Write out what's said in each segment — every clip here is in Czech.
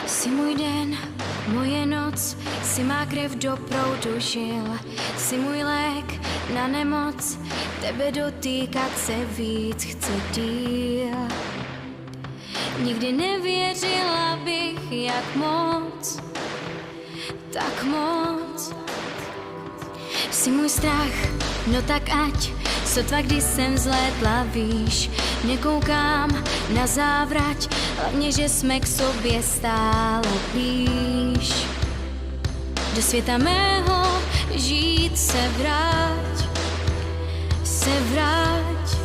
Jsi můj den, moje noc, jsi má krev do proudu žil. Jsi můj lék na nemoc, tebe dotýkat se víc chci díl. Nikdy nevěřila bych, jak moc, tak moc. Jsi můj strach, no tak ať, sotva když jsem vzlétla, víš. Nekoukám na závrať, hlavně, že jsme k sobě stále blíž. Do světa mého žít se vrať, se vrať.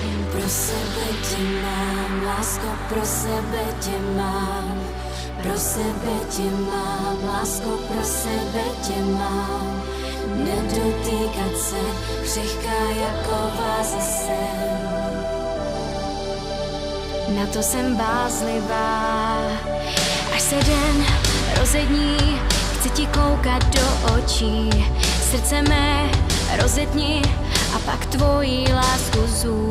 Jen pro sebe tě mám, lásko, pro sebe tě mám. Pro sebe tě mám, lásko, pro sebe tě mám. Nedotýkat se, křehká jako váza jsem. Na to jsem bázlivá. Až se den rozední, chci ti koukat do očí. Srdce mé rozetni a pak tvojí lásku zůst.